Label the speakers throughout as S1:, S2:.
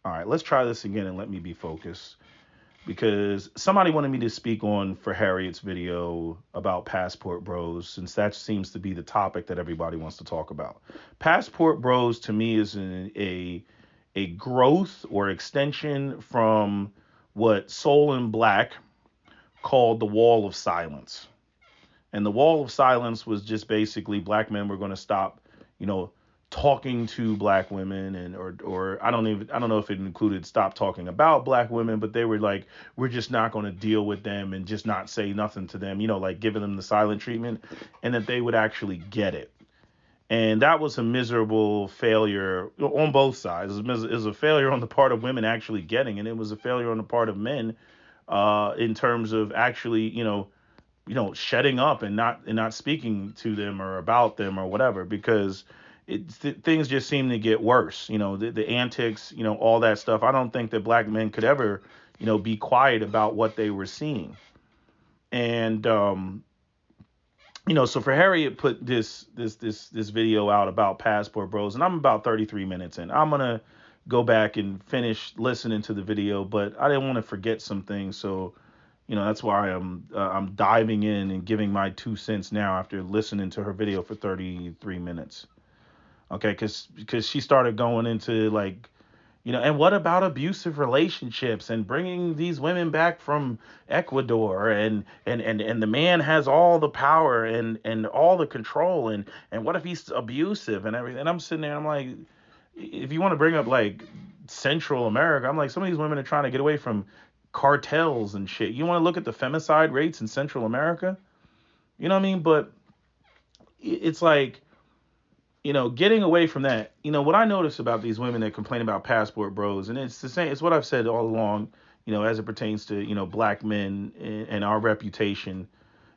S1: All right, let's try this again and let me be focused because somebody wanted me to speak on for Harriet's video about Passport Bros, since that seems to be the topic that everybody wants to talk about. Passport Bros to me is a growth or extension from what Soul and Black called the Wall of Silence. And the Wall of Silence was just basically black men were going to stop, you know, talking to black women, and or I don't know if it included stop talking about black women, but they were like, we're just not going to deal with them and just not say nothing to them, you know, like giving them the silent treatment, and that they would actually get it. And that was a miserable failure on both sides. It was a failure on the part of women actually getting it. It was a failure on the part of men in terms of actually, shutting up and not speaking to them or about them or whatever, because things just seem to get worse. The antics, all that stuff. I don't think that black men could ever, be quiet about what they were seeing. And so for Harriet put this video out about Passport Bros, and I'm about 33 minutes in. I'm gonna go back and finish listening to the video, but I didn't want to forget some things, so that's why I'm diving in and giving my 2 cents now after listening to her video for 33 minutes. Okay, because she started going into like, and what about abusive relationships and bringing these women back from Ecuador, and the man has all the power and all the control, and what if he's abusive and everything? And I'm sitting there, I'm like, if you want to bring up like Central America, I'm like, some of these women are trying to get away from cartels and shit. You want to look at the femicide rates in Central America? You know what I mean? But it's like, getting away from that. What I notice about these women that complain about Passport Bros, and it's the same, it's what I've said all along, as it pertains to, black men and our reputation,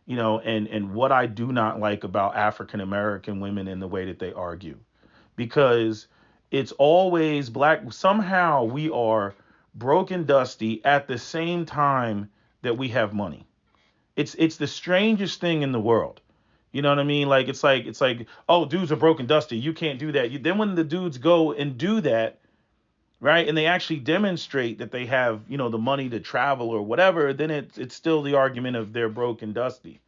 S1: and what I do not like about African American women in the way that they argue. Because it's always black. Somehow we are broke and dusty at the same time that we have money. It's the strangest thing in the world. You know what I mean? Like it's like, oh, dudes are broken dusty. You can't do that. Then when the dudes go and do that, right, and they actually demonstrate that they have, the money to travel or whatever, then it's still the argument of they're broken dusty.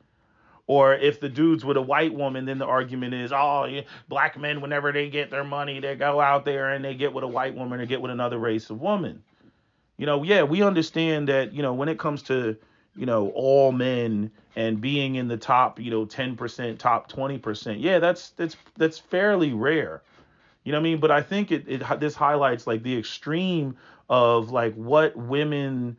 S1: Or if the dude's with a white woman, then the argument is, oh, yeah, black men, whenever they get their money, they go out there and they get with a white woman or get with another race of woman. Yeah, we understand that, when it comes to, all men and being in the top, 10%, top 20%, yeah, that's fairly rare. You know what I mean? But I think this highlights like the extreme of like what women's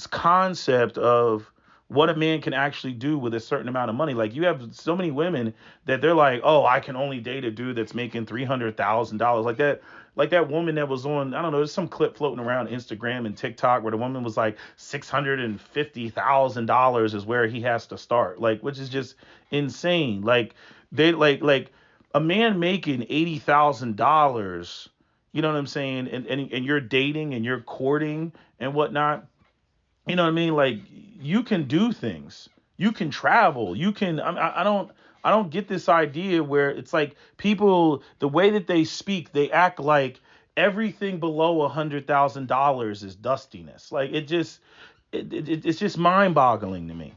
S1: concept of what a man can actually do with a certain amount of money. Like you have so many women that they're like, oh, I can only date a dude that's making $300,000. Like that woman that was on, I don't know, there's some clip floating around Instagram and TikTok where the woman was like $650,000 is where he has to start. Like, which is just insane. Like they like a man making $80,000, you know what I'm saying? And you're dating and you're courting and whatnot. You know what I mean? Like you can do things. You can travel. You can. I don't get this idea where it's like people the way that they speak, they act like everything below $100,000 is dustiness. Like it's just mind boggling to me.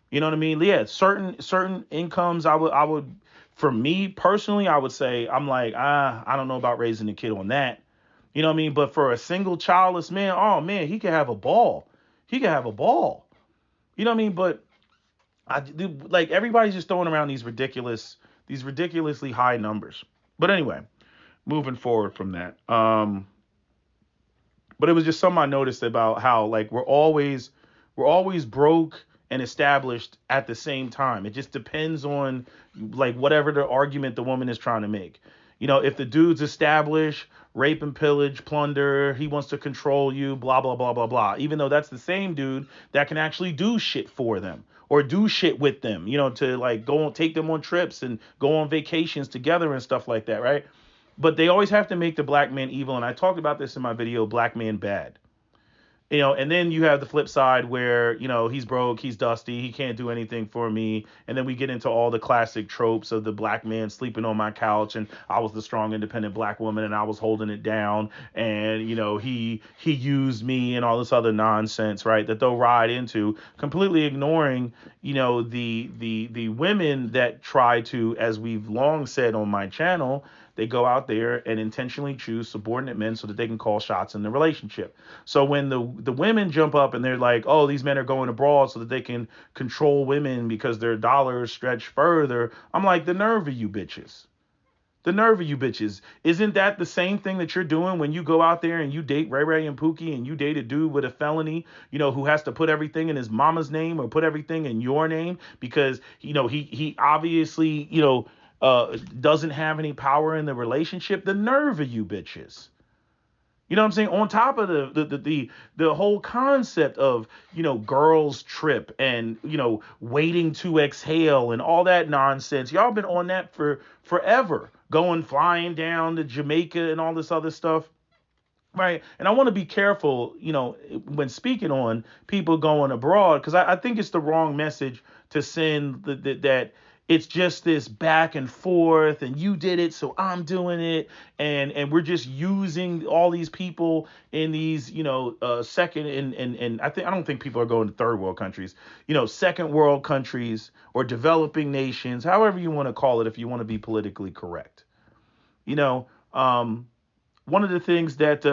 S1: You know what I mean? Yeah, certain incomes I would for me personally, I would say I'm like, I don't know about raising a kid on that. You know what I mean? But for a single childless man, oh man, he could have a ball. He could have a ball. You know what I mean? But like everybody's just throwing around these ridiculously high numbers. But anyway, moving forward from that. But it was just something I noticed about how like we're always broke and established at the same time. It just depends on like whatever the argument the woman is trying to make. If the dude's established, rape and pillage, plunder, he wants to control you, blah blah blah blah blah. Even though that's the same dude that can actually do shit for them or do shit with them, to like go and take them on trips and go on vacations together and stuff like that, right? But they always have to make the black man evil, and I talked about this in my video, Black Man Bad. And then you have the flip side where, he's broke, he's dusty, he can't do anything for me. And then we get into all the classic tropes of the black man sleeping on my couch and I was the strong, independent black woman and I was holding it down. And, he used me and all this other nonsense, right? That they'll ride into, completely ignoring, the women that try to, as we've long said on my channel, they go out there and intentionally choose subordinate men so that they can call shots in the relationship. So when the women jump up and they're like, oh, these men are going abroad so that they can control women because their dollars stretch further, I'm like, the nerve of you bitches. The nerve of you bitches. Isn't that the same thing that you're doing when you go out there and you date Ray Ray and Pookie and you date a dude with a felony, who has to put everything in his mama's name or put everything in your name because, he obviously, doesn't have any power in the relationship? The nerve of you bitches. You know what I'm saying? On top of the whole concept of, girls trip and, waiting to exhale and all that nonsense. Y'all been on that for forever, flying down to Jamaica and all this other stuff. Right. And I want to be careful, when speaking on people going abroad, because I think it's the wrong message to send that it's just this back and forth and you did it, so I'm doing it. And we're just using all these people in these, second and I don't think people are going to third world countries, second world countries or developing nations, however you want to call it, if you want to be politically correct. One of the things that,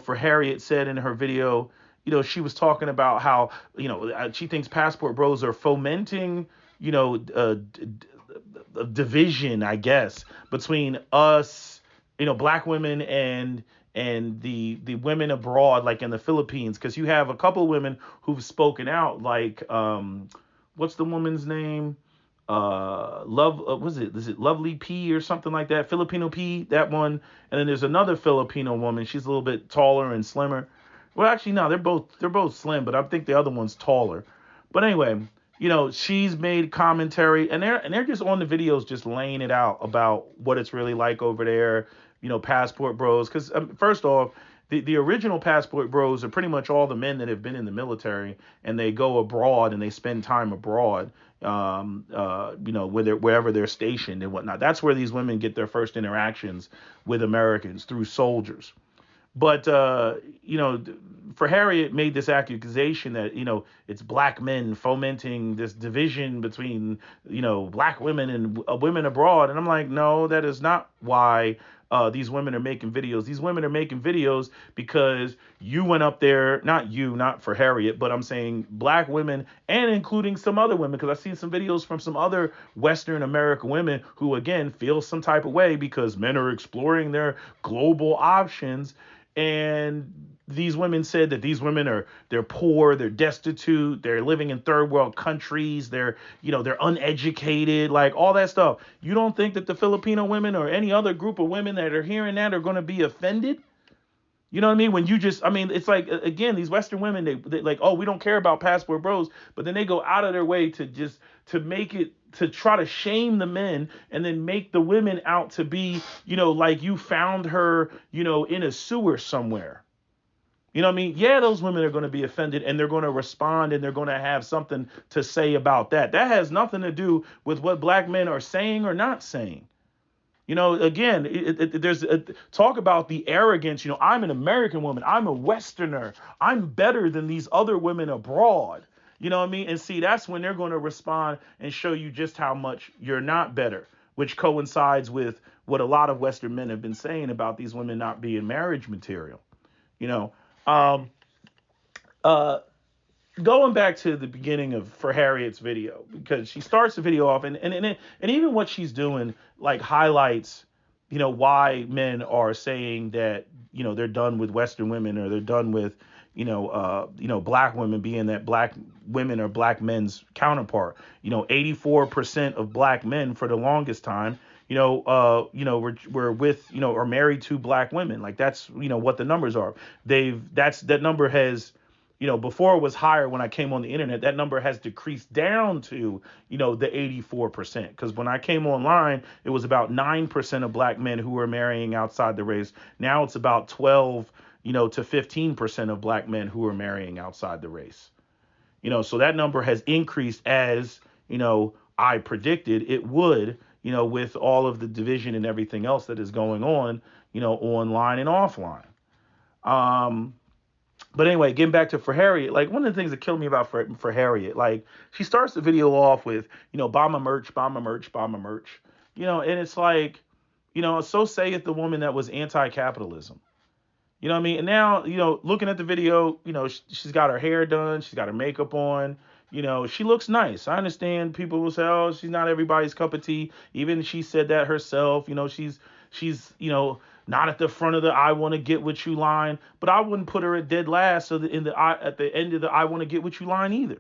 S1: for Harriet said in her video, she was talking about how, she thinks Passport Bros are fomenting, a division, I guess, between us, black women and the women abroad, like in the Philippines, because you have a couple of women who've spoken out, like, what's the woman's name? Is it Lovely P or something like that? Filipino P, that one. And then there's another Filipino woman. She's a little bit taller and slimmer. Well, actually, no, they're both slim, but I think the other one's taller. But anyway, she's made commentary and they're just on the videos, just laying it out about what it's really like over there, Passport Bros. Because first off, the original Passport Bros are pretty much all the men that have been in the military and they go abroad and they spend time abroad, wherever they're stationed and whatnot. That's where these women get their first interactions with Americans, through soldiers. But, for Harriet made this accusation that, it's black men fomenting this division between, black women and women abroad. And I'm like, no, that is not why these women are making videos. These women are making videos because you went up there, not for Harriet, but I'm saying black women and including some other women, because I've seen some videos from some other Western American women who, again, feel some type of way because men are exploring their global options. And these women said that these women they're poor, they're destitute, they're living in third world countries, they're uneducated, like all that stuff. You don't think that the Filipino women or any other group of women that are hearing that are going to be offended? You know what I mean? When it's like, again, these Western women, they like, oh, we don't care about Passport Bros, but then they go out of their way to make it, to try to shame the men and then make the women out to be, like you found her, in a sewer somewhere. You know what I mean? Yeah, those women are going to be offended and they're going to respond and they're going to have something to say about that. That has nothing to do with what black men are saying or not saying. Again, there's talk about the arrogance. I'm an American woman. I'm a Westerner. I'm better than these other women abroad. You know what I mean? And see, that's when they're going to respond and show you just how much you're not better, which coincides with what a lot of Western men have been saying about these women not being marriage material. Going back to the beginning for Harriet's video, because she starts the video off and even what she's doing, like, highlights, why men are saying that, they're done with Western women, or they're done with, black women, being that black women are black men's counterpart. 84% of black men for the longest time, we're with, are married to black women. Like, that's, what the numbers are. That number has, before it was higher when I came on the internet, that number has decreased down to, the 84%. Because when I came online, it was about 9% of black men who were marrying outside the race. Now it's about 12, to 15% of black men who are marrying outside the race. So that number has increased as, I predicted it would, with all of the division and everything else that is going on, online and offline. Um, but anyway, getting back to For Harriet, like one of the things that killed me about For Harriet, like she starts the video off with, buy my merch, buy my merch, buy my merch, and it's like, so saith the woman that was anti-capitalism. You know what I mean? And now, looking at the video, she's got her hair done, she's got her makeup on, she looks nice. I understand people will say, oh, she's not everybody's cup of tea. Even she said that herself, she's, not at the front of the I want to get what you line, but I wouldn't put her at dead last so that at the end of the I want to get what you line either.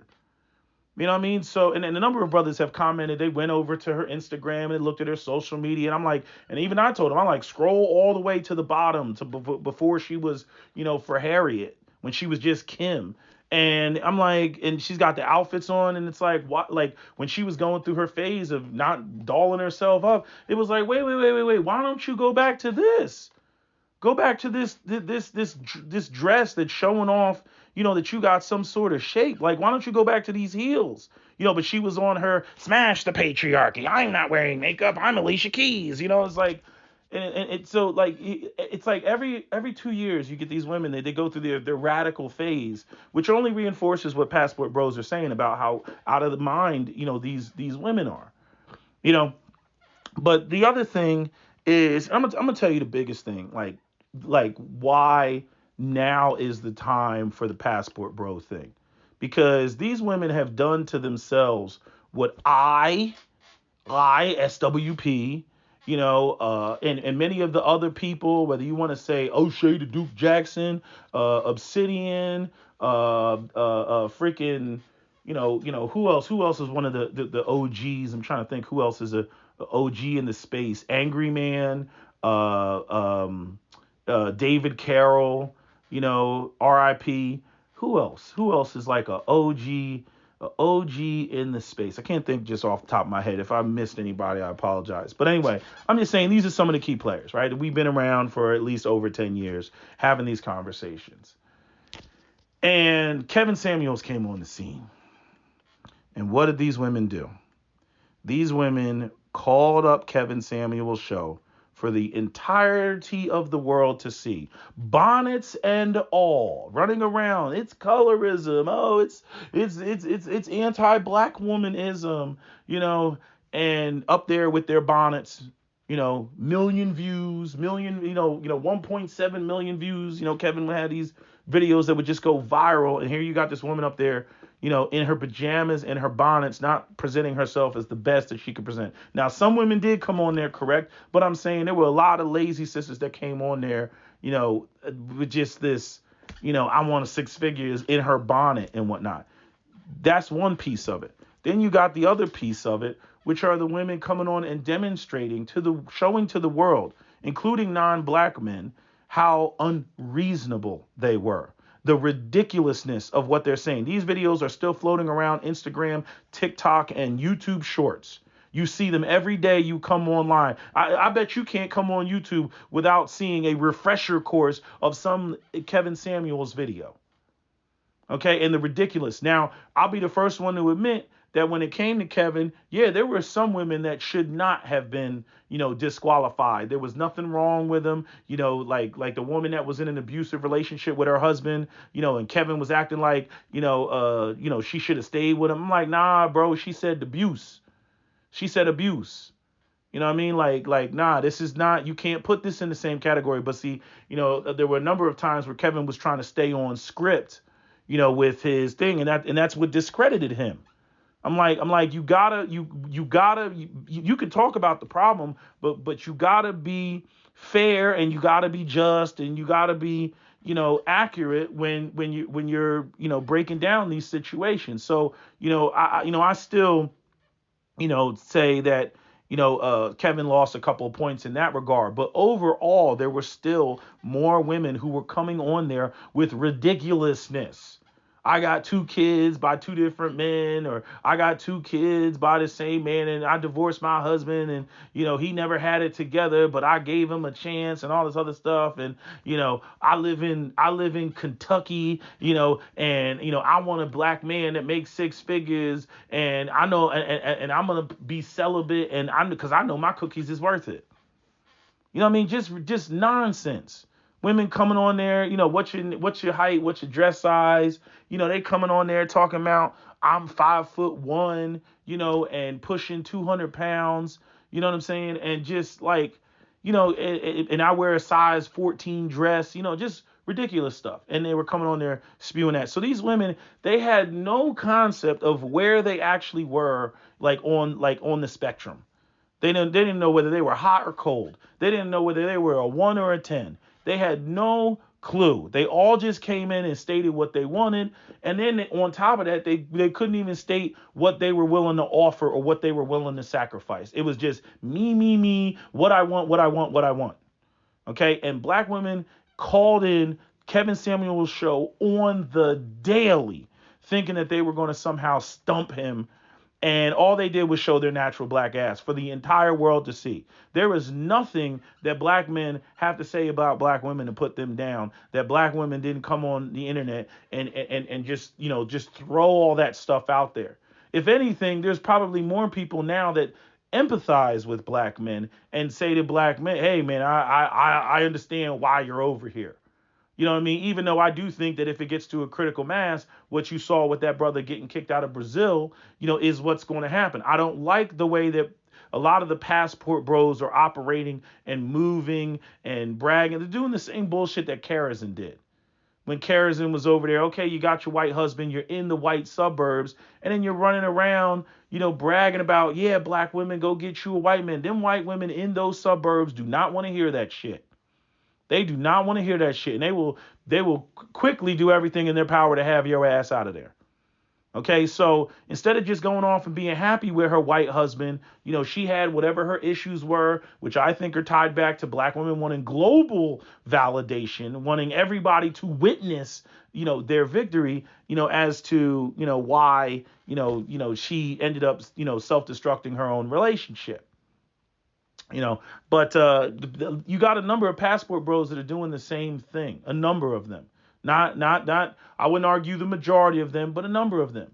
S1: You know what I mean? So, and a number of brothers have commented. They went over to her Instagram and looked at her social media. And I'm like, and even I told them, I'm like, scroll all the way to the bottom to before she was, For Harriet, when she was just Kim. And I'm like, and she's got the outfits on. And it's like, what? Like when she was going through her phase of not dolling herself up, it was like, wait. Why don't you go back to this? Go back to this dress that's showing off, that you got some sort of shape. Like, why don't you go back to these heels? But she was on her smash the patriarchy. I'm not wearing makeup. I'm Alicia Keys. It's like, and it's so like it's like every 2 years you get these women they go through their radical phase, which only reinforces what Passport Bros are saying about how out of the mind these women are. But the other thing is I'm gonna tell you the biggest thing, like why now is the time for the Passport Bro thing. Because these women have done to themselves what SWP, and many of the other people, whether you want to say O'Shea to Duke Jackson, Obsidian, freaking, who else? Who else is one of the OGs? I'm trying to think who else is a OG in the space. Angry Man, David Carroll, RIP. Who else? Who else is like a OG in the space? I can't think just off the top of my head. If I missed anybody, I apologize. But anyway, I'm just saying these are some of the key players, right? We've been around for at least over 10 years having these conversations. And Kevin Samuels came on the scene. And what did these women do? These women called up Kevin Samuels' show for the entirety of the world to see, bonnets and all, running around. It's colorism. Oh, it's anti-black womanism. And up there with their bonnets. Million views, 1.7 million views. Kevin had these videos that would just go viral, and here you got this woman up there, in her pajamas and her bonnets, not presenting herself as the best that she could present. Now, some women did come on there, correct, but I'm saying there were a lot of lazy sisters that came on there, with just this, I want 6 figures in her bonnet and whatnot. That's one piece of it. Then you got the other piece of it, which are the women coming on and demonstrating showing to the world, including non-black men, how unreasonable they were. The ridiculousness of what they're saying. These videos are still floating around Instagram, TikTok, and YouTube Shorts. You see them every day you come online. I bet you can't come on YouTube without seeing a refresher course of some Kevin Samuels video. Okay, and the ridiculous. Now, I'll be the first one to admit that when it came to Kevin, yeah, there were some women that should not have been, disqualified. There was nothing wrong with them, like the woman that was in an abusive relationship with her husband, and Kevin was acting like, she should have stayed with him. I'm like, nah, bro, she said abuse. She said abuse. You know what I mean? Like, nah, this is not, you can't put this in the same category. But see, there were a number of times where Kevin was trying to stay on script, with his thing, and that's what discredited him. I'm like, you could talk about the problem, but you gotta be fair and you gotta be just and you gotta be, accurate when you're, breaking down these situations. So, I still, say that, Kevin lost a couple of points in that regard, but overall, there were still more women who were coming on there with ridiculousness. I got 2 kids by 2 different men, or I got 2 kids by the same man, and I divorced my husband, and he never had it together, but I gave him a chance, and all this other stuff, and I live in Kentucky, and I want a black man that makes 6 figures, and I know, and I'm gonna be celibate, and because I know my cookies is worth it. You know what I mean? Just nonsense. Women coming on there, what's your height, what's your dress size? They coming on there talking about I'm 5'1", and pushing 200 pounds. You know what I'm saying? And just like, and I wear a size 14 dress. Just ridiculous stuff. And they were coming on there spewing that. So these women, they had no concept of where they actually were, like on the spectrum. They didn't know whether they were hot or cold. They didn't know whether they were a 1 or a 10. They had no clue. They all just came in and stated what they wanted. And then on top of that, they couldn't even state what they were willing to offer or what they were willing to sacrifice. It was just me, me, me, what I want, what I want, what I want. Okay. And black women called in Kevin Samuel's show on the daily, thinking that they were going to somehow stump him, and all they did was show their natural black ass for the entire world to see. There is nothing that black men have to say about black women to put them down, that black women didn't come on the internet and just throw all that stuff out there. If anything, there's probably more people now that empathize with black men and say to black men, hey man, I understand why you're over here. You know what I mean? Even though I do think that if it gets to a critical mass, what you saw with that brother getting kicked out of Brazil, is what's going to happen. I don't like the way that a lot of the passport bros are operating and moving and bragging. They're doing the same bullshit that Karazin did. When Karazin was over there, okay, you got your white husband, you're in the white suburbs, and then you're running around, bragging about, yeah, black women, go get you a white man. Them white women in those suburbs do not want to hear that shit. They do not want to hear that shit. And they will quickly do everything in their power to have your ass out of there. Okay, so instead of just going off and being happy with her white husband, she had whatever her issues were, which I think are tied back to black women wanting global validation, wanting everybody to witness, their victory, as to, why, she ended up, self-destructing her own relationship. But you got a number of passport bros that are doing the same thing. A number of them, not. I wouldn't argue the majority of them, but a number of them.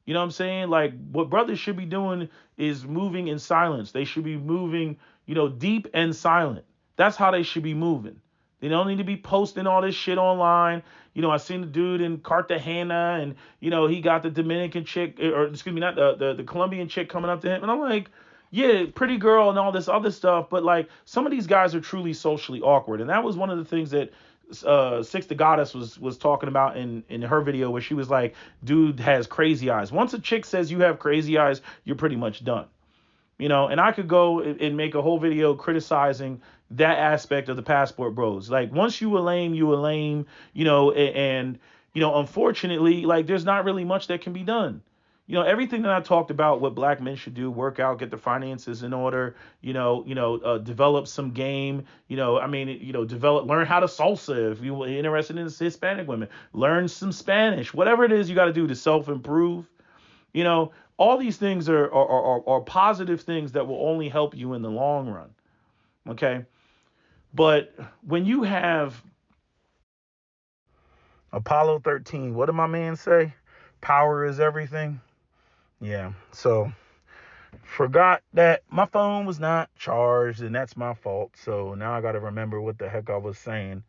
S1: You know what I'm saying? Like what brothers should be doing is moving in silence. They should be moving, deep and silent. That's how they should be moving. They don't need to be posting all this shit online. I seen the dude in Cartagena, and he got the Dominican chick, or excuse me, not the Colombian chick coming up to him, and I'm like, yeah, pretty girl and all this other stuff, but like some of these guys are truly socially awkward, and that was one of the things that Six the Goddess was talking about in her video, where she was like, dude has crazy eyes. Once a chick says you have crazy eyes, you're pretty much done. And I could go and make a whole video criticizing that aspect of the passport bros. Like once you a lame, and unfortunately, like there's not really much that can be done. Everything that I talked about, what black men should do, work out, get the finances in order, develop some game, learn how to salsa. If you're interested in Hispanic women, learn some Spanish, whatever it is you got to do to self-improve. All these things are positive things that will only help you in the long run. Okay. But when you have Apollo 13, what did my man say? Power is everything. Yeah, so forgot that my phone was not charged, and that's my fault. So now I got to remember what the heck I was saying.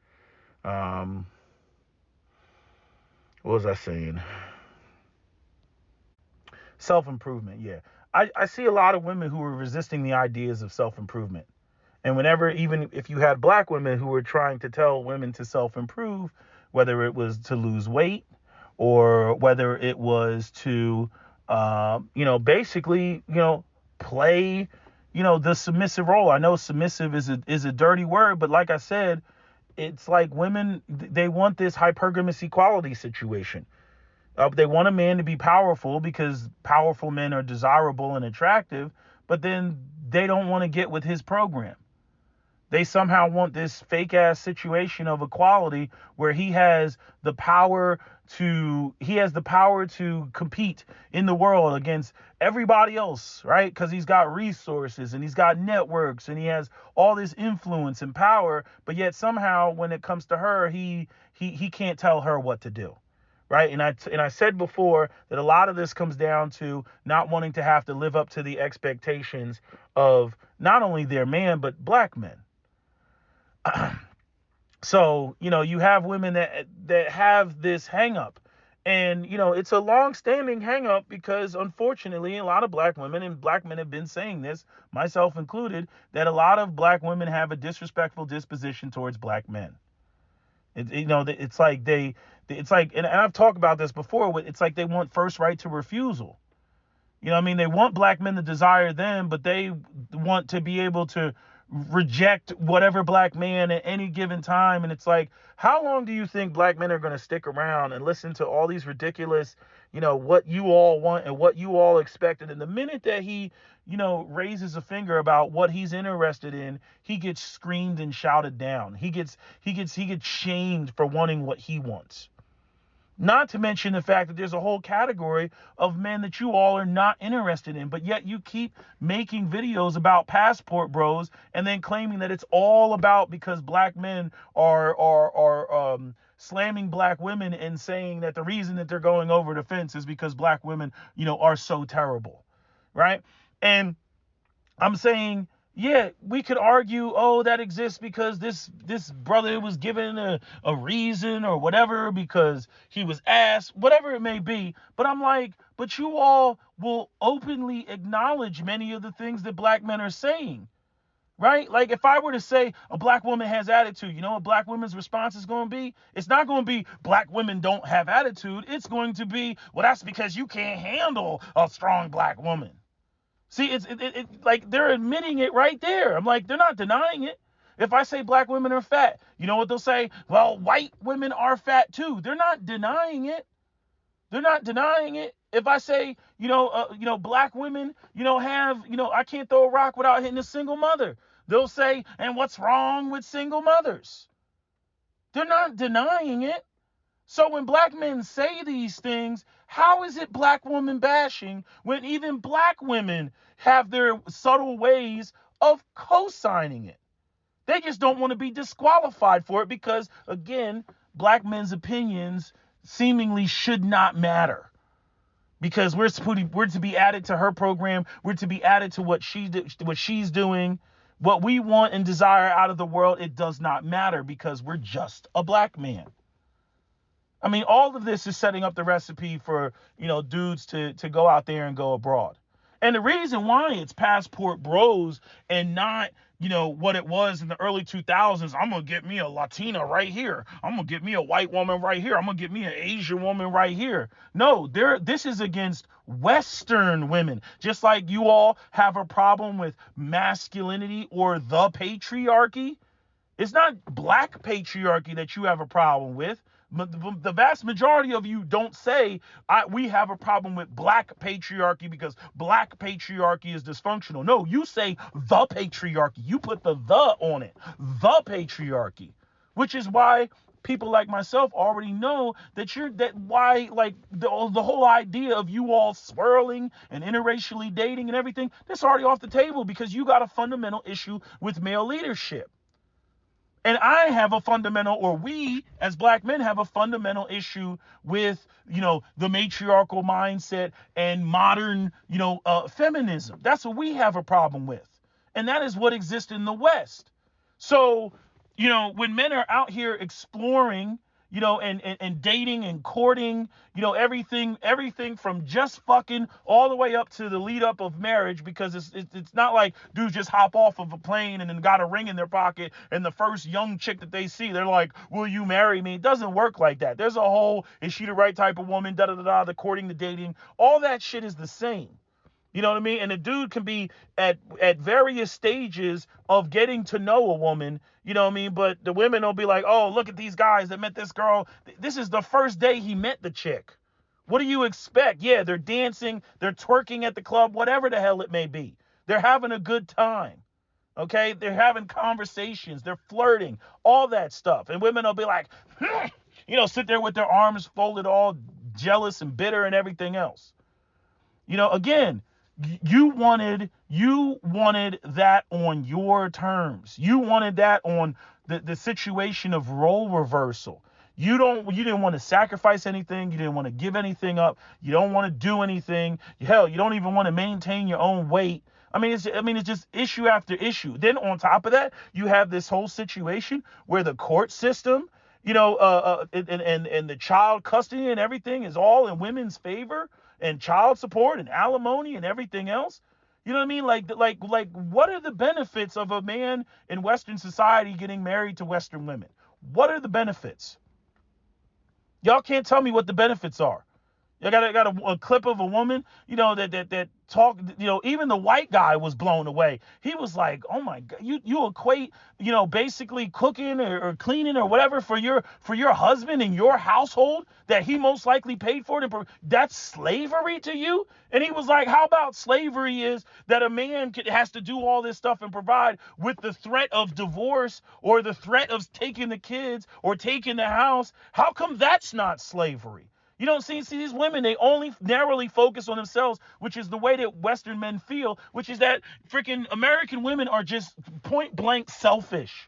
S1: What was I saying? Self-improvement, yeah. I see a lot of women who are resisting the ideas of self-improvement. And whenever, even if you had black women who were trying to tell women to self-improve, whether it was to lose weight or whether it was to basically, play, the submissive role. I know submissive is a dirty word, but like I said, it's like women, they want this hypergamous equality situation. They want a man to be powerful because powerful men are desirable and attractive, but then they don't want to get with his program. They somehow want this fake ass situation of equality where he has the power to compete in the world against everybody else, right? Because he's got resources and he's got networks and he has all this influence and power, but yet somehow when it comes to her, he can't tell her what to do. Right. And I said before that a lot of this comes down to not wanting to have to live up to the expectations of not only their man, but black men. So, you have women that have this hang up. And, it's a long-standing hang up because unfortunately, a lot of black women and black men have been saying this, myself included, that a lot of black women have a disrespectful disposition towards black men. It's like and I've talked about this before, it's like they want first right to refusal. They want black men to desire them, but they want to be able to reject whatever black man at any given time. And it's like, how long do you think black men are going to stick around and listen to all these ridiculous, what you all want and what you all expected? And the minute that he, raises a finger about what he's interested in, he gets screamed and shouted down. He gets shamed for wanting what he wants. Not to mention the fact that there's a whole category of men that you all are not interested in, but yet you keep making videos about passport bros and then claiming that it's all about because black men are slamming black women and saying that the reason that they're going over the fence is because black women, are so terrible, right? And I'm saying, yeah, we could argue, oh, that exists because this brother was given a reason or whatever because he was asked, whatever it may be. But I'm like, but you all will openly acknowledge many of the things that black men are saying, right? Like if I were to say a black woman has attitude, you know what black women's response is going to be? It's not going to be black women don't have attitude. It's going to be, well, that's because you can't handle a strong black woman. See, it's like they're admitting it right there. I'm like, they're not denying it. If I say black women are fat, you know what they'll say? Well, white women are fat too. They're not denying it. They're not denying it. If I say, black women, have, I can't throw a rock without hitting a single mother. They'll say, and what's wrong with single mothers? They're not denying it. So when black men say these things, how is it black woman bashing when even black women have their subtle ways of co-signing it? They just don't want to be disqualified for it because, again, black men's opinions seemingly should not matter. Because we're to be added to her program. We're to be added to what she's doing. What we want and desire out of the world, it does not matter because we're just a black man. I mean, all of this is setting up the recipe for, dudes to go out there and go abroad. And the reason why it's passport bros and not, what it was in the early 2000s, I'm going to get me a Latina right here. I'm going to get me a white woman right here. I'm going to get me an Asian woman right here. No, this is against Western women. Just like you all have a problem with masculinity or the patriarchy. It's not black patriarchy that you have a problem with. The vast majority of you don't say we have a problem with black patriarchy because black patriarchy is dysfunctional. No, you say the patriarchy. You put the on it. The patriarchy, which is why people like myself already know that the whole idea of you all swirling and interracially dating and everything, that's already off the table because you got a fundamental issue with male leadership. And I have a fundamental, or we as black men have a fundamental issue with, the matriarchal mindset and modern, feminism. That's what we have a problem with. And that is what exists in the West. So, when men are out here exploring, and dating and courting, everything from just fucking all the way up to the lead up of marriage, because it's not like dudes just hop off of a plane and then got a ring in their pocket and the first young chick that they see, they're like, will you marry me? It doesn't work like that. There's a whole, is she the right type of woman, the courting, the dating, all that shit is the same. You know what I mean? And a dude can be at various stages of getting to know a woman, you know what I mean? But the women will be like, oh, look at these guys that met this girl. This is the first day he met the chick. What do you expect? Yeah, they're dancing, they're twerking at the club, whatever the hell it may be. They're having a good time. Okay, they're having conversations, they're flirting, all that stuff. And women will be like, sit there with their arms folded, all jealous and bitter and everything else. Again, you wanted that on your terms. You wanted that on the situation of role reversal. You didn't want to sacrifice anything. You didn't want to give anything up. You don't want to do anything. Hell, you don't even want to maintain your own weight. It's just issue after issue. Then on top of that, you have this whole situation where the court system, and the child custody and everything is all in women's favor, and child support and alimony and everything else. You know what I mean? Like, what are the benefits of a man in Western society getting married to Western women? What are the benefits? Y'all can't tell me what the benefits are. I got a clip of a woman, that talk, even the white guy was blown away. He was like, oh my God, you equate, basically cooking or cleaning or whatever for your husband in your household that he most likely paid for it. That's slavery to you? And he was like, how about slavery is that a man has to do all this stuff and provide with the threat of divorce or the threat of taking the kids or taking the house? How come that's not slavery? You don't see these women, they only narrowly focus on themselves, which is the way that Western men feel, which is that freaking American women are just point blank selfish.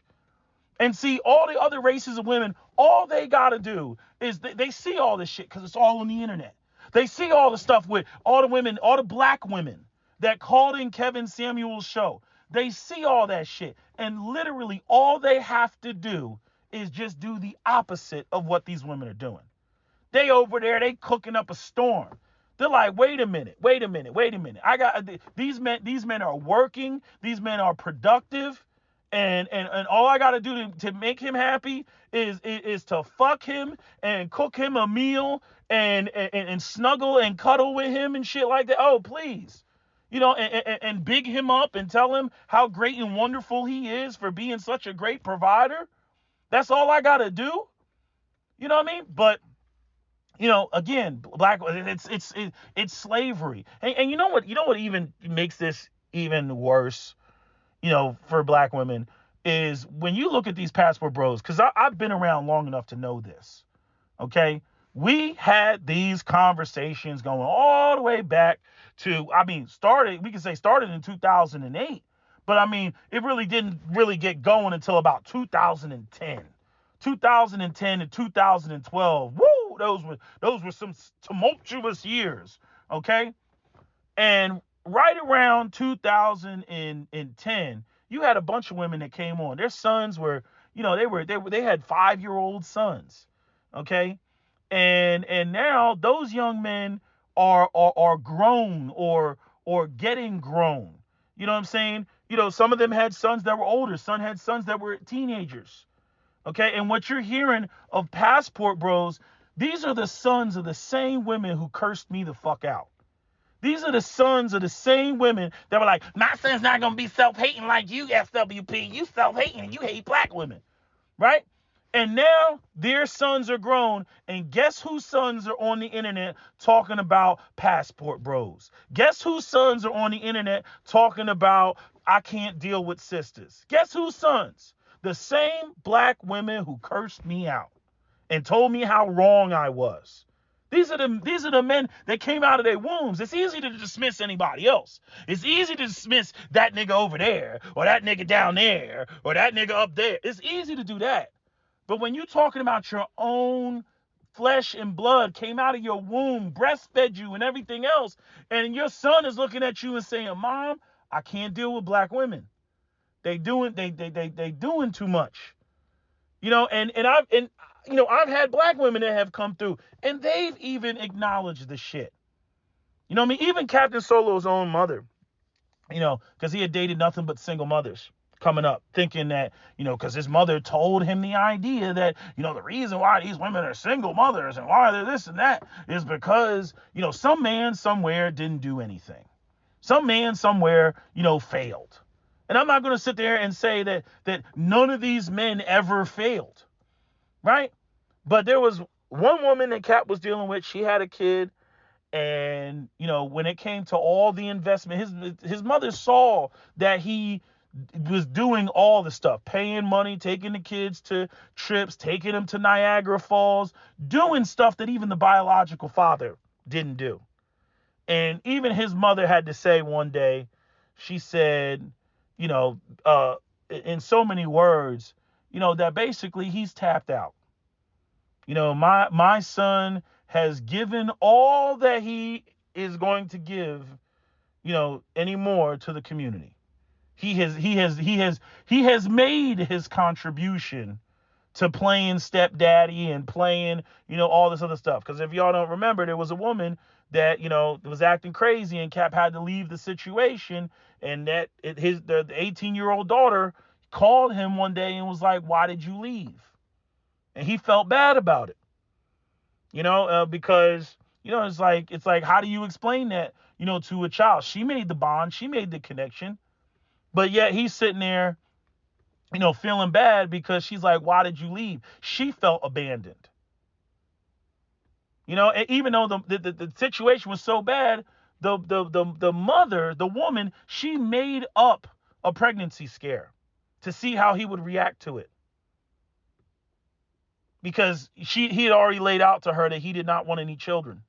S1: And see, all the other races of women, all they got to do is they see all this shit because it's all on the internet. They see all the stuff with all the women, all the black women that called in Kevin Samuel's show. They see all that shit. And literally all they have to do is just do the opposite of what these women are doing. They over there, they cooking up a storm. They're like, wait a minute. I got these men are working, these men are productive, and all I gotta do to make him happy is to fuck him and cook him a meal and snuggle and cuddle with him and shit like that. Oh, please. And big him up and tell him how great and wonderful he is for being such a great provider. That's all I gotta do. You know what I mean? But again, black, it's slavery. And you know what even makes this even worse, for black women is when you look at these passport bros, because I've been around long enough to know this. Okay. We had these conversations going all the way back to, started in 2008, but it really didn't really get going until about 2010 to 2012. Woo! Those were some tumultuous years, okay? And right around 2010, you had a bunch of women that came on. Their sons were, they had 5-year-old sons, okay? And now those young men are grown or getting grown. You know what I'm saying? Some of them had sons that were older. Some had sons that were teenagers. Okay, and what you're hearing of passport bros, these are the sons of the same women who cursed me the fuck out. These are the sons of the same women that were like, my son's not going to be self-hating like you, SWP. You self-hating and you hate black women, right? And now their sons are grown, and guess whose sons are on the internet talking about passport bros? Guess whose sons are on the internet talking about I can't deal with sisters? Guess whose sons? The same black women who cursed me out and told me how wrong I was. These are the men that came out of their wombs. It's easy to dismiss anybody else. It's easy to dismiss that nigga over there, or that nigga down there, or that nigga up there. It's easy to do that. But when you're talking about your own flesh and blood came out of your womb, breastfed you and everything else, and your son is looking at you and saying, Mom, I can't deal with black women. They doing too much. I've had black women that have come through and they've even acknowledged the shit. Even Captain Solo's own mother, because he had dated nothing but single mothers coming up, thinking that, because his mother told him the idea that, the reason why these women are single mothers and why they're this and that is because, some man somewhere didn't do anything. Some man somewhere, failed. And I'm not going to sit there and say that none of these men ever failed, right? But there was one woman that Cap was dealing with. She had a kid, and when it came to all the investment, his mother saw that he was doing all the stuff, paying money, taking the kids to trips, taking them to Niagara Falls, doing stuff that even the biological father didn't do. And even his mother had to say one day, she said, you know, in so many words, that basically he's tapped out. My son has given all that he is going to give, anymore to the community. He has made his contribution to playing stepdaddy and playing, all this other stuff. Because if y'all don't remember, there was a woman that, was acting crazy, and Cap had to leave the situation. And that the 18-year-old daughter called him one day and was like, "Why did you leave?" And he felt bad about it, because, it's like, how do you explain that, to a child? She made the bond, she made the connection, but yet he's sitting there, feeling bad because she's like, "Why did you leave?" She felt abandoned. And even though the situation was so bad, the mother, the woman, she made up a pregnancy scare to see how he would react to it. Because he had already laid out to her that he did not want any children.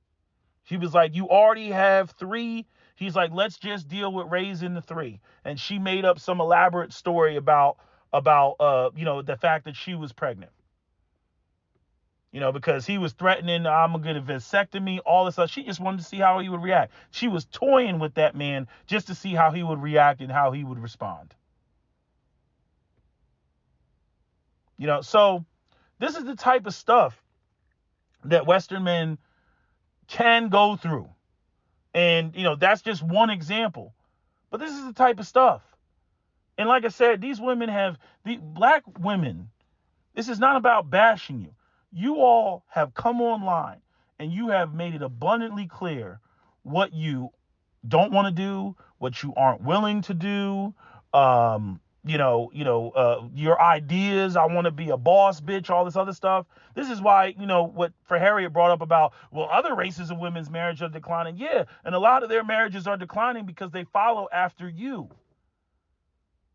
S1: She was like, "You already have 3." He's like, "Let's just deal with raising the 3." And she made up some elaborate story about the fact that she was pregnant. Because he was threatening, "I'm going to vasectomy," all this stuff. She just wanted to see how he would react. She was toying with that man just to see how he would react and how he would respond. So this is the type of stuff that Western men can go through. And, that's just one example. But this is the type of stuff. And like I said, these black women, this is not about bashing you. You all have come online and you have made it abundantly clear what you don't want to do, what you aren't willing to do, your ideas. "I want to be a boss bitch," all this other stuff. This is why, what for Harriet brought up about, well, other races of women's marriage are declining. Yeah. And a lot of their marriages are declining because they follow after you.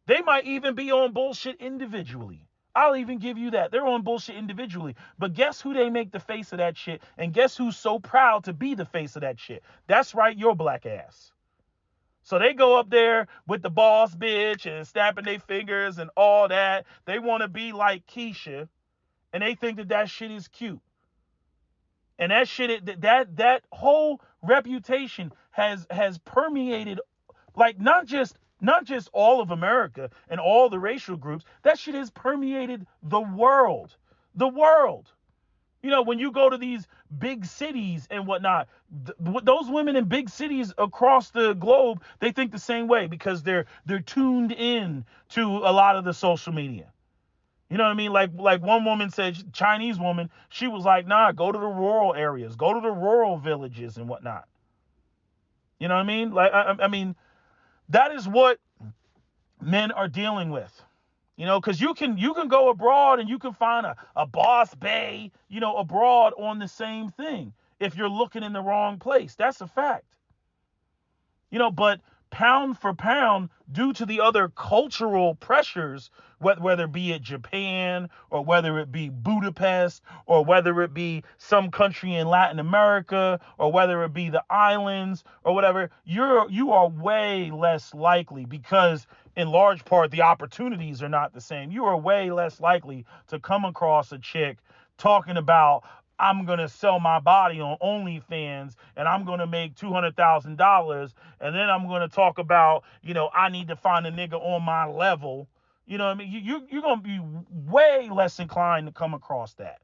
S1: They might even be on bullshit individually. I'll even give you that. They're on bullshit individually. But guess who they make the face of that shit? And guess who's so proud to be the face of that shit? That's right, your black ass. So they go up there with the boss bitch and snapping their fingers and all that. They want to be like Keisha, and they think that shit is cute. And that shit, that whole reputation has permeated, like, not just all of America and all the racial groups. That shit has permeated the world. The world. When you go to these big cities and whatnot, those women in big cities across the globe, they think the same way because they're tuned in to a lot of the social media. You know what I mean? Like one woman said, Chinese woman, she was like, "Nah, go to the rural areas, go to the rural villages and whatnot." You know what I mean? Like, I mean, that is what men are dealing with. Because you can go abroad and you can find a boss bae, abroad on the same thing if you're looking in the wrong place. That's a fact. But pound for pound, due to the other cultural pressures, whether it be at Japan or whether it be Budapest or whether it be some country in Latin America or whether it be the islands or whatever, you are way less likely, because in large part the opportunities are not the same. You are way less likely to come across a chick talking about, "I'm going to sell my body on OnlyFans and I'm going to make $200,000. And then I'm going to talk about, I need to find a nigga on my level." You know what I mean? You're going to be way less inclined to come across that.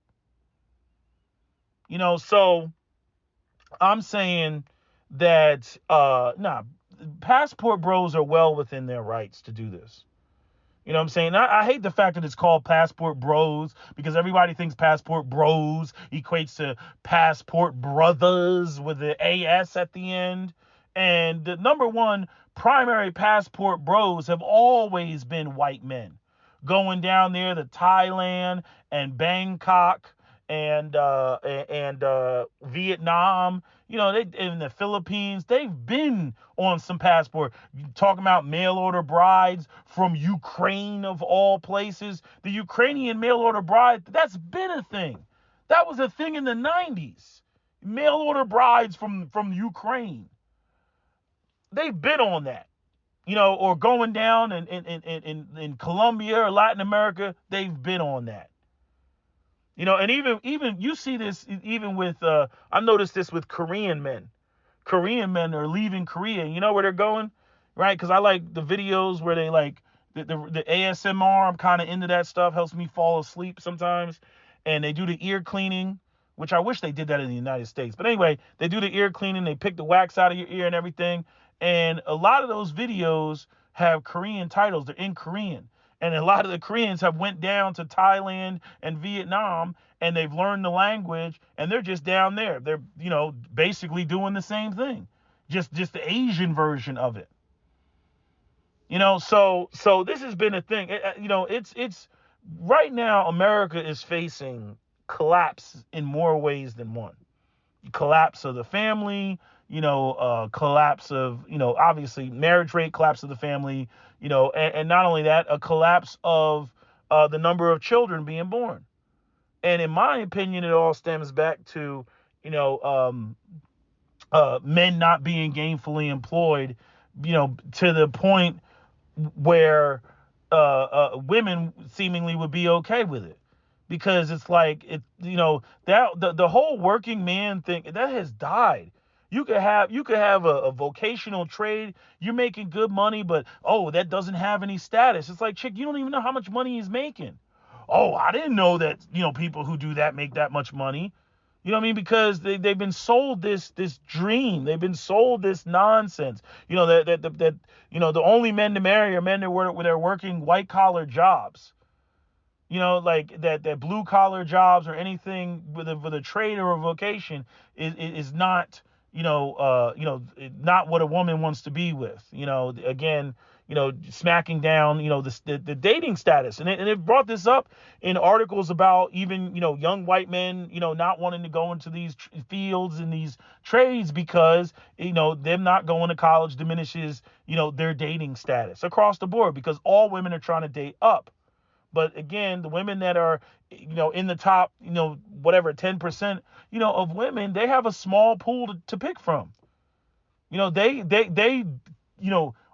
S1: So I'm saying that, passport bros are well within their rights to do this. You know what I'm saying? I hate the fact that it's called Passport Bros, because everybody thinks Passport Bros equates to Passport Brothers with the AS at the end. And the number one primary Passport Bros have always been white men going down there to Thailand and Bangkok and Vietnam, they in the Philippines, they've been on some passport. Talking about mail order brides from Ukraine of all places, the Ukrainian mail order bride, that's been a thing. That was a thing in the 90s. Mail order brides from Ukraine. They've been on that. Or going down in Colombia or Latin America, they've been on that. And even you see this even with I noticed this with Korean men. Korean men are leaving Korea. You know where they're going, right? Because I like the videos where they like the ASMR. I'm kind of into that stuff. Helps me fall asleep sometimes. And they do the ear cleaning, which I wish they did that in the United States. But anyway, they do the ear cleaning. They pick the wax out of your ear and everything. And a lot of those videos have Korean titles. They're in Korean. And a lot of the Koreans have went down to Thailand and Vietnam, and they've learned the language, and they're just down there. They're, basically doing the same thing, just the Asian version of it. So this has been a thing. It's right now America is facing collapse in more ways than one. Collapse of the family, collapse of, obviously marriage rate, collapse of the family, and not only that, a collapse of the number of children being born. And in my opinion, it all stems back to, men not being gainfully employed, to the point where women seemingly would be okay with it. Because it's like that the whole working man thing that has died. You could have a vocational trade. You're making good money, but that doesn't have any status. It's like, chick, you don't even know how much money he's making. Oh, I didn't know that people who do that make that much money. You know what I mean? Because they've been sold this dream. They've been sold this nonsense. That the only men to marry are men that they're working white collar jobs. Like that blue collar jobs or anything with a trade or a vocation is not, not what a woman wants to be with. Again, smacking down, the dating status. And it brought this up in articles about even, young white men, not wanting to go into these fields and these trades because, them not going to college diminishes, their dating status across the board because all women are trying to date up. But again, the women that are, in the top, whatever, 10%, of women, they have a small pool to pick from. They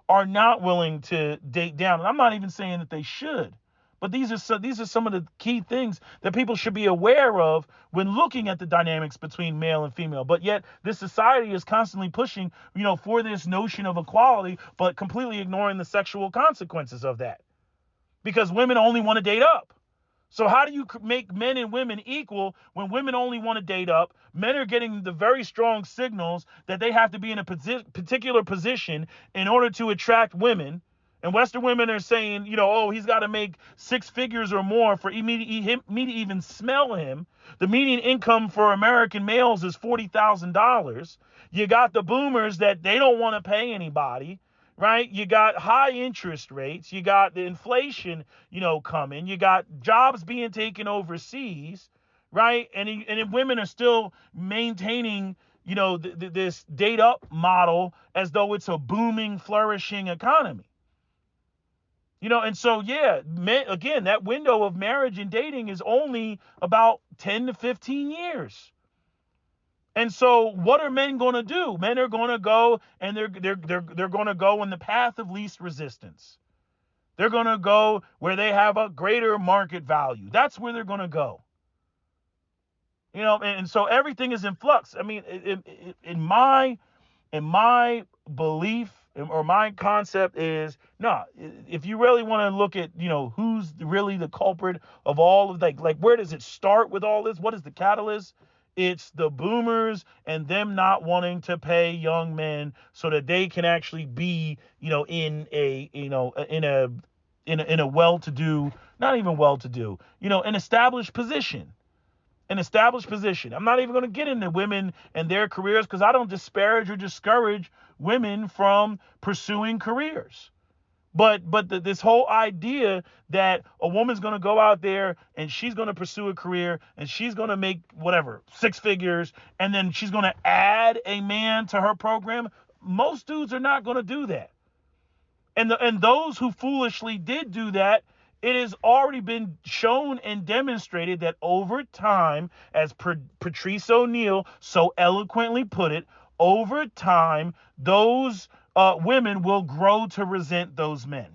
S1: are not willing to date down. And I'm not even saying that they should. But these are some of the key things that people should be aware of when looking at the dynamics between male and female. But yet this society is constantly pushing, for this notion of equality, but completely ignoring the sexual consequences of that. Because women only want to date up. So how do you make men and women equal when women only want to date up? Men are getting the very strong signals that they have to be in a particular position in order to attract women. And Western women are saying, he's got to make 6 figures or more for me to even smell him. The median income for American males is $40,000. You got the boomers that they don't want to pay anybody. Right? You got high interest rates. You got the inflation, coming. You got jobs being taken overseas, right? And women are still maintaining, this date up model as though it's a booming, flourishing economy. And so, again, that window of marriage and dating is only about 10 to 15 years. And so what are men going to do? Men are going to go and they're going to go in the path of least resistance. They're going to go where they have a greater market value. That's where they're going to go. And so everything is in flux. I mean, in my belief or my concept is, no, if you really want to look at, who's really the culprit of all of like where does it start with all this? What is the catalyst? It's the boomers and them not wanting to pay young men so that they can actually be, in a well-to-do, not even well-to-do, an established position. I'm not even going to get into women and their careers because I don't disparage or discourage women from pursuing careers. But this whole idea that a woman's going to go out there and she's going to pursue a career and she's going to make whatever 6 figures, and then she's going to add a man to her program, most dudes are not going to do that. And those who foolishly did do that, it has already been shown and demonstrated that over time, as Patrice O'Neal so eloquently put it, over time, those women will grow to resent those men.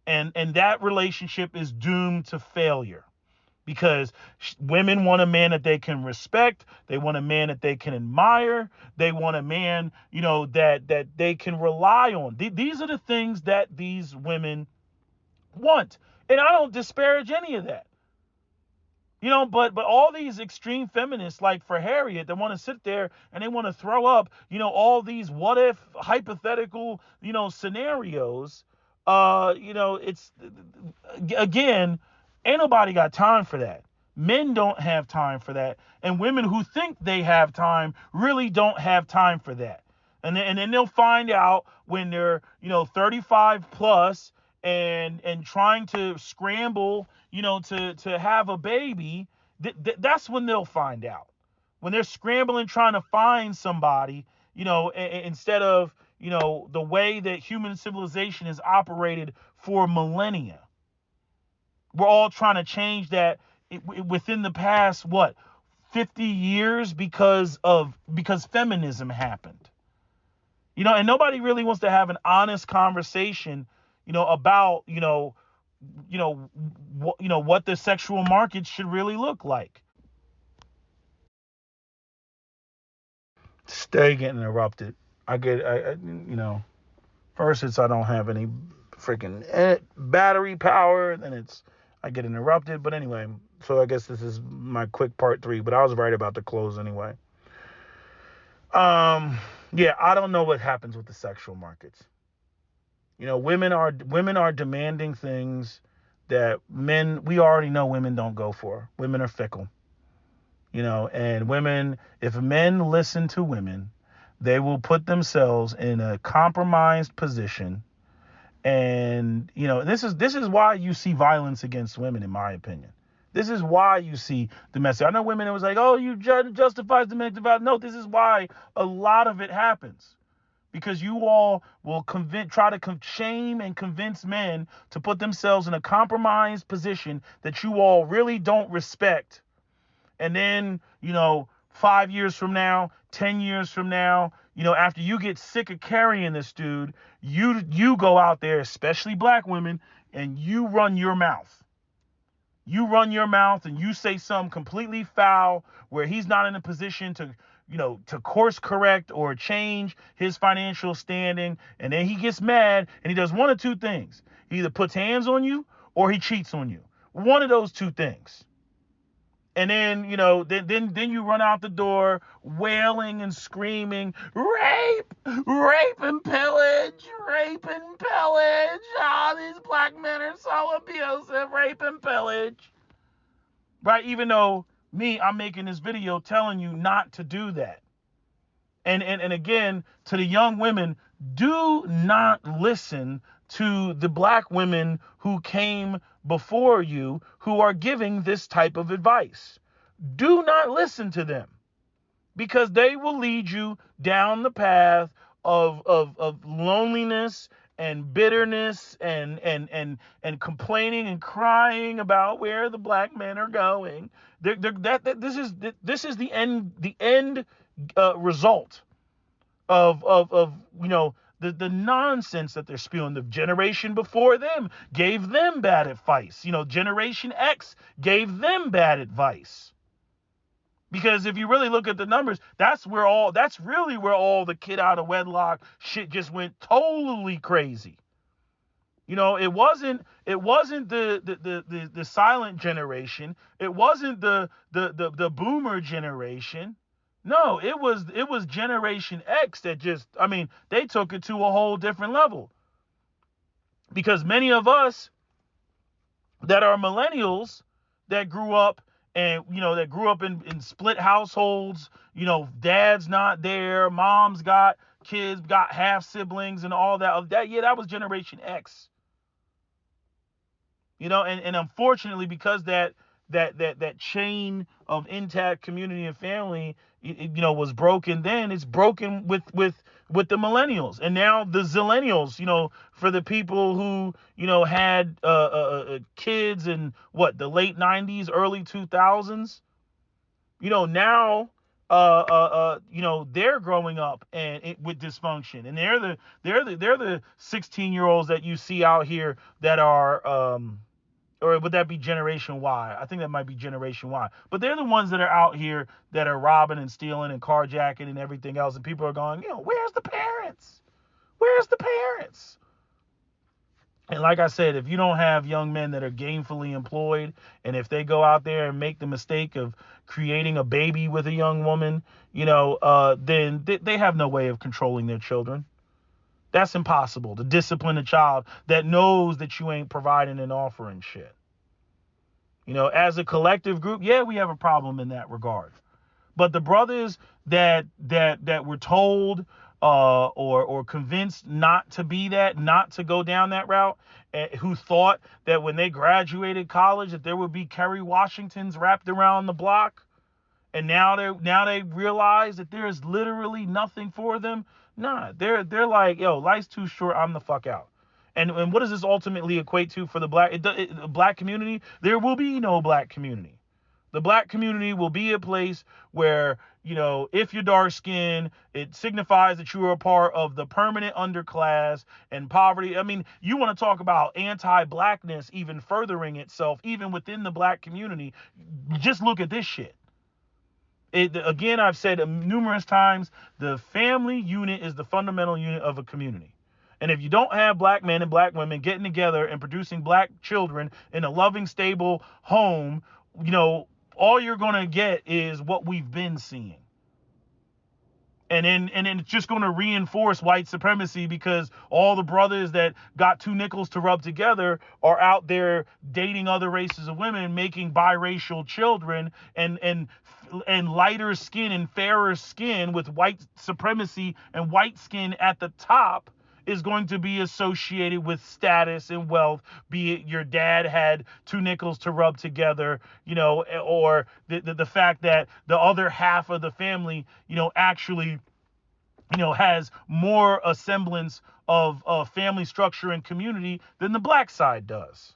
S1: And that relationship is doomed to failure, because women want a man that they can respect. They want a man that they can admire. They want a man, that they can rely on. These are the things that these women want. And I don't disparage any of that. But all these extreme feminists, like for Harriet, they want to sit there and they want to throw up, all these what if hypothetical, scenarios. It's, again, ain't nobody got time for that. Men don't have time for that. And women who think they have time really don't have time for that. And then they'll find out when they're, 35 plus and trying to scramble, to have a baby. That's when they'll find out. When they're scrambling trying to find somebody, instead of, the way that human civilization has operated for millennia. We're all trying to change that within the past, 50 years because feminism happened. And nobody really wants to have an honest conversation, about, what the sexual market should really look like. Stay getting interrupted. First it's I don't have any freaking battery power, then I get interrupted. But anyway, so I guess this is my quick part 3, but I was right about the close anyway. Yeah, I don't know what happens with the sexual markets. Women are demanding things that we already know women don't go for. Women are fickle. And women, if men listen to women, they will put themselves in a compromised position. And, this is why you see violence against women, in my opinion. This is why you see domestic. I know women, it was like, oh, you justifies domestic violence. No, this is why a lot of it happens. Because you all will try to shame and convince men to put themselves in a compromised position that you all really don't respect. And then, 5 years from now, 10 years from now, after you get sick of carrying this dude, you go out there, especially black women, and you run your mouth. You run your mouth and you say something completely foul where he's not in a position to, to course correct or change his financial standing. And then he gets mad and he does one of two things. He either puts hands on you or he cheats on you. One of those two things. And then, then you run out the door wailing and screaming, rape and pillage, rape and pillage. Oh, these black men are so abusive, rape and pillage. Right? Even though I'm making this video telling you not to do that. And again, to the young women, do not listen to the black women who came before you who are giving this type of advice. Do not listen to them, because they will lead you down the path of loneliness and bitterness and complaining and crying about where the black men are going. This is the end result of the nonsense that they're spewing. The generation before them gave them bad advice. Generation X gave them bad advice. Because if you really look at the numbers, that's really where all the kid out of wedlock shit just went totally crazy. It wasn't the silent generation. It wasn't the boomer generation. No, it was Generation X that they took it to a whole different level. Because many of us that are millennials that grew up in split households, dad's not there, mom's got kids, got half siblings and all that. That was Generation X. And unfortunately, because that chain of intact community and family, was broken, then it's broken with the millennials, and now the zillennials, for the people who, had kids in the late 90s, early 2000s, now they're growing up with dysfunction, and they're the 16-year-olds that you see out here that are or would that be Generation Y? I think that might be Generation Y. But they're the ones that are out here that are robbing and stealing and carjacking and everything else. And people are going, where's the parents? Where's the parents? And like I said, if you don't have young men that are gainfully employed, and if they go out there and make the mistake of creating a baby with a young woman, then they have no way of controlling their children. That's impossible to discipline a child that knows that you ain't providing and offering shit. As a collective group, yeah, we have a problem in that regard. But the brothers that were told or convinced not to be that, not to go down that route, who thought that when they graduated college that there would be Kerry Washingtons wrapped around the block, and now they realize that there is literally nothing for them. Nah, they're like, life's too short. I'm the fuck out. And what does this ultimately equate to for the black community? There will be no black community. The black community will be a place where, if you're dark skinned, it signifies that you are a part of the permanent underclass and poverty. I mean, you want to talk about anti-blackness even furthering itself, even within the black community. Just look at this shit. Again, I've said numerous times, the family unit is the fundamental unit of a community. And if you don't have black men and black women getting together and producing black children in a loving, stable home, all you're going to get is what we've been seeing. And then it's just going to reinforce white supremacy, because all the brothers that got two nickels to rub together are out there dating other races of women, making biracial children, and lighter skin and fairer skin with white supremacy and white skin at the top is going to be associated with status and wealth, be it your dad had two nickels to rub together, or the fact that the other half of the family, actually, has more a semblance of family structure and community than the black side does.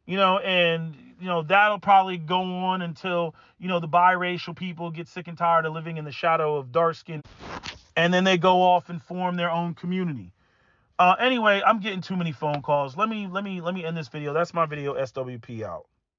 S1: And that'll probably go on until, the biracial people get sick and tired of living in the shadow of dark skin, and then they go off and form their own community. Anyway, I'm getting too many phone calls. Let me end this video. That's my video. SWP out.